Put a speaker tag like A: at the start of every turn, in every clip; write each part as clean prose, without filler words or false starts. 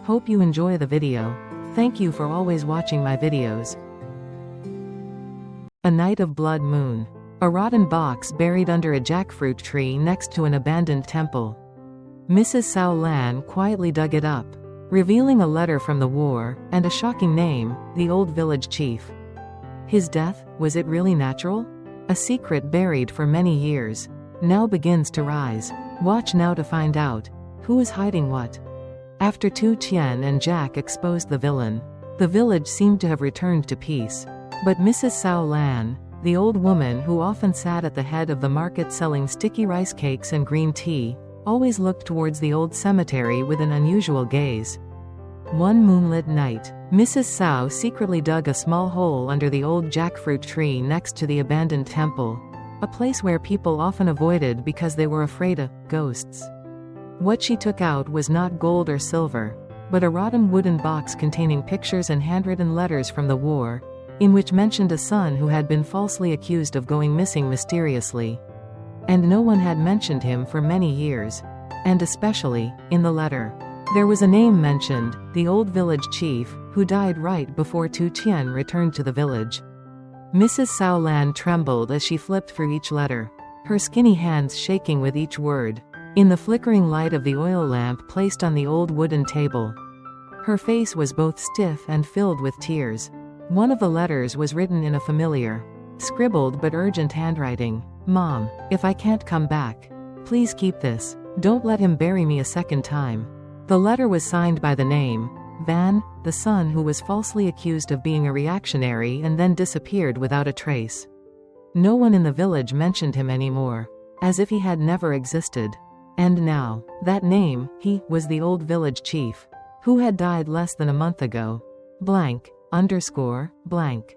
A: Hope you enjoy the video. Thank you for always watching my videos. A night of blood moon. A rotten box buried under a jackfruit tree next to an abandoned temple. Mrs. Sao Lan quietly dug it up, revealing a letter from the war, and a shocking name, the old village chief. His death, was it really natural? A secret buried for many years, now begins to rise. Watch now to find out, who is hiding what. After Tien and Jack exposed the villain, the village seemed to have returned to peace. But Mrs. Sao Lan, the old woman who often sat at the head of the market selling sticky rice cakes and green tea, always looked towards the old cemetery with an unusual gaze. One moonlit night, Mrs. Sao secretly dug a small hole under the old jackfruit tree next to the abandoned temple, a place where people often avoided because they were afraid of ghosts. What she took out was not gold or silver, but a rotten wooden box containing pictures and handwritten letters from the war, in which mentioned a son who had been falsely accused of going missing mysteriously. And no one had mentioned him for many years. And especially, in the letter, there was a name mentioned, the old village chief, who died right before Tien returned to the village. Mrs. Sao Lan trembled as she flipped through each letter, her skinny hands shaking with each word. In the flickering light of the oil lamp placed on the old wooden table, her face was both stiff and filled with tears. One of the letters was written in a familiar, scribbled but urgent handwriting. "Mom, if I can't come back, please keep this. Don't let him bury me a second time." The letter was signed by the name, Van, the son who was falsely accused of being a reactionary and then disappeared without a trace. No one in the village mentioned him anymore, as if he had never existed. And now, that name, he, was the old village chief, who had died less than a month ago. Blank, underscore, blank.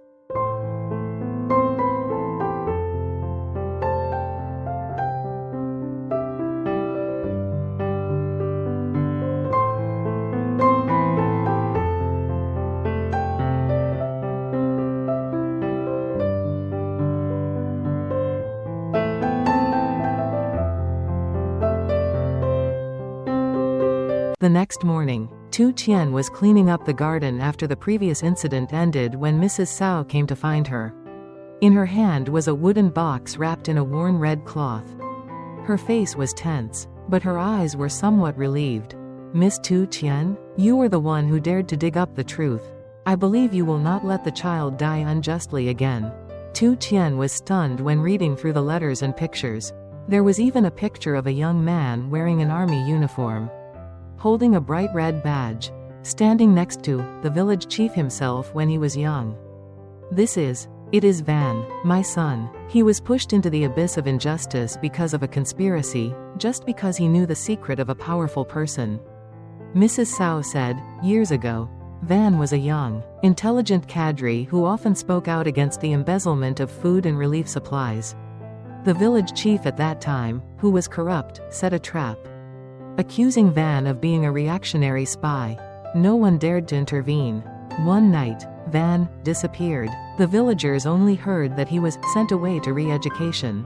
A: The next morning, Tien was cleaning up the garden after the previous incident ended when Mrs. Sao came to find her. In her hand was a wooden box wrapped in a worn red cloth. Her face was tense, but her eyes were somewhat relieved. "Miss Tien, you were the one who dared to dig up the truth. I believe you will not let the child die unjustly again." Tien was stunned when reading through the letters and pictures. There was even a picture of a young man wearing an army uniform, holding a bright red badge, standing next to the village chief himself when he was young. It is Van, my son. He was pushed into the abyss of injustice because of a conspiracy, just because he knew the secret of a powerful person. Mrs. Sao said, years ago, Van was a young, intelligent cadre who often spoke out against the embezzlement of food and relief supplies. The village chief at that time, who was corrupt, set a trap, accusing Van of being a reactionary spy. No one dared to intervene. One night, Van disappeared. The villagers only heard that he was sent away to re-education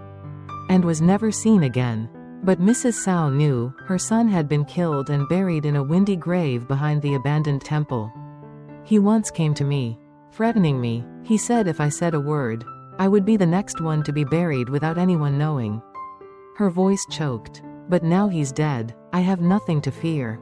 A: and was never seen again. But Mrs. Sao knew her son had been killed and buried in a windy grave behind the abandoned temple. "He once came to me, threatening me. He said if I said a word, I would be the next one to be buried without anyone knowing." Her voice choked. "But now he's dead. I have nothing to fear."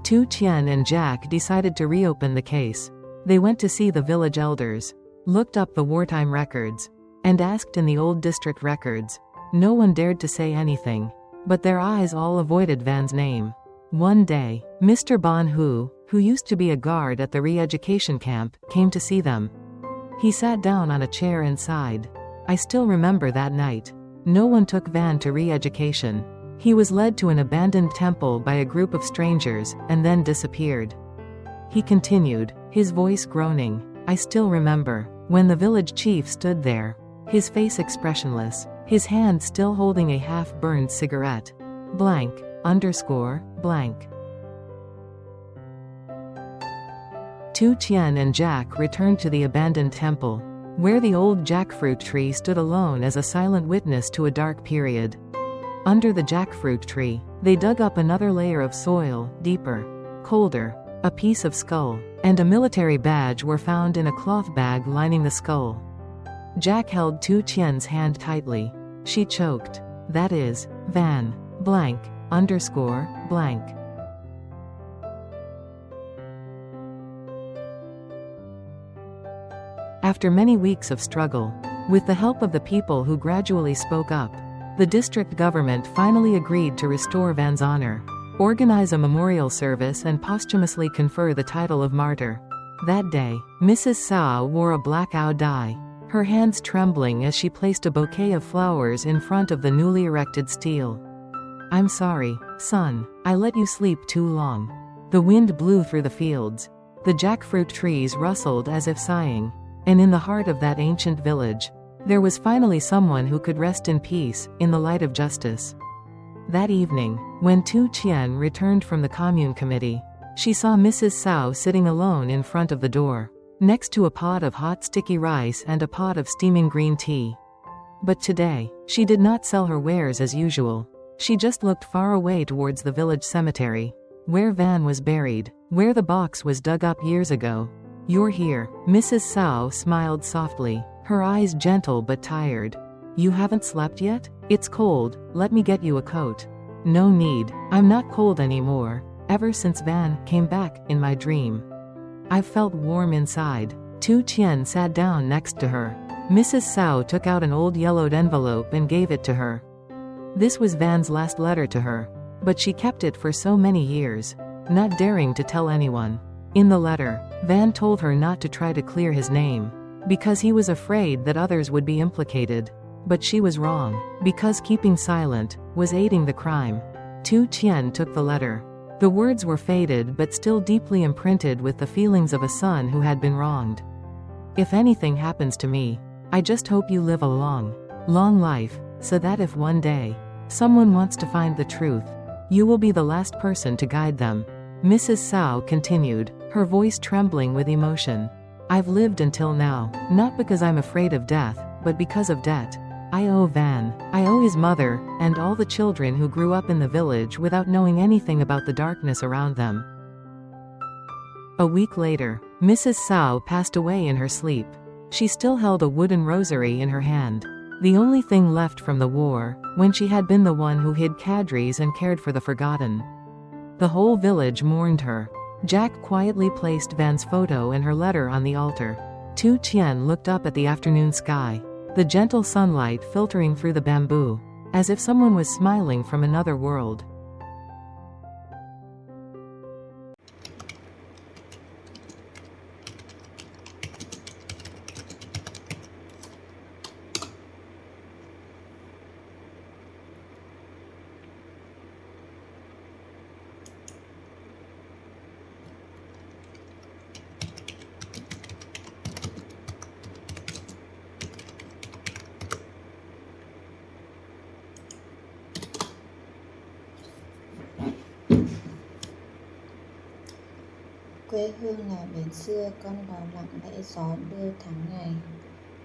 A: Tien and Jack decided to reopen the case. They went to see the village elders, looked up the wartime records, and asked in the old district records. No one dared to say anything, but their eyes all avoided Van's name. One day, Mr. Bon who used to be a guard at the re-education camp, came to see them. He sat down on a chair and sighed. "I still remember that night. No one took Van to re-education. He was led to an abandoned temple by a group of strangers, and then disappeared." He continued, his voice groaning. "I still remember, when the village chief stood there, his face expressionless, his hand still holding a half-burned cigarette. Blank, underscore, blank." Tien and Jack returned to the abandoned temple. where the old jackfruit tree stood alone as a silent witness to a dark period. Under the jackfruit tree, they dug up another layer of soil, deeper, colder. A piece of skull and a military badge were found in a cloth bag lining the skull. Jack held Tien's hand tightly. She choked. That is, Van blank underscore blank. After many weeks of struggle, with the help of the people who gradually spoke up, the district government finally agreed to restore Van's honor, organize a memorial service and posthumously confer the title of martyr. That day, Mrs. Sao wore a black owl dye, her hands trembling as she placed a bouquet of flowers in front of the newly erected stele. I'm sorry, son, I let you sleep too long. The wind blew through the fields. The jackfruit trees rustled as if sighing. And in the heart of that ancient village, there was finally someone who could rest in peace, in the light of justice. That evening, when Tien returned from the commune committee, she saw Mrs. Sao sitting alone in front of the door, next to a pot of hot sticky rice and a pot of steaming green tea. But today, she did not sell her wares as usual. She just looked far away towards the village cemetery, where Van was buried, where the box was dug up years ago. You're here, Mrs. Sao smiled softly, her eyes gentle but tired. You haven't slept yet? It's cold, let me get you a coat. No need, I'm not cold anymore. Ever since Van came back in my dream, I've felt warm inside. Tien sat down next to her. Mrs. Sao took out an old yellowed envelope and gave it to her. This was Van's last letter to her, but she kept it for so many years, not daring to tell anyone. In the letter, Van told her not to try to clear his name, because he was afraid that others would be implicated. But she was wrong, because keeping silent was aiding the crime. Tien took the letter. The words were faded but still deeply imprinted with the feelings of a son who had been wronged. If anything happens to me, I just hope you live a long, long life, so that if one day someone wants to find the truth, you will be the last person to guide them. Mrs. Sao continued, her voice trembling with emotion. I've lived until now, not because I'm afraid of death, but because of debt. I owe Van, I owe his mother, and all the children who grew up in the village without knowing anything about the darkness around them. A week later, Mrs. Sao passed away in her sleep. She still held a wooden rosary in her hand, the only thing left from the war, when she had been the one who hid cadres and cared for the forgotten. The whole village mourned her. Jack quietly placed Van's photo and her letter on the altar. Tien looked up at the afternoon sky, the gentle sunlight filtering through the bamboo, as if someone was smiling from another world.
B: Quê hương là biển xưa, con đò lặng lẽ gió đưa tháng ngày.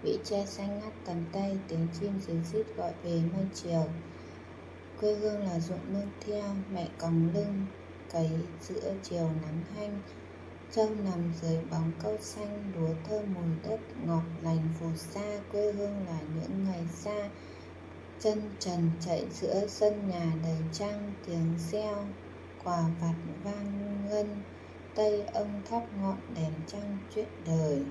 B: Vĩ tre xanh ngắt tầm tay, tiếng chim ríu rít gọi về mây chiều. Quê hương là ruộng nương theo, mẹ còng lưng cày giữa chiều nắng hanh. Trâu nằm dưới bóng câu xanh, lúa thơm mùi đất ngọt lành phù sa. Quê hương là những ngày xa, chân trần chạy giữa sân nhà đầy trăng. Tiếng reo quà vặt vang ngân, tay ông thắp ngọn đèn trăng chuyện đời.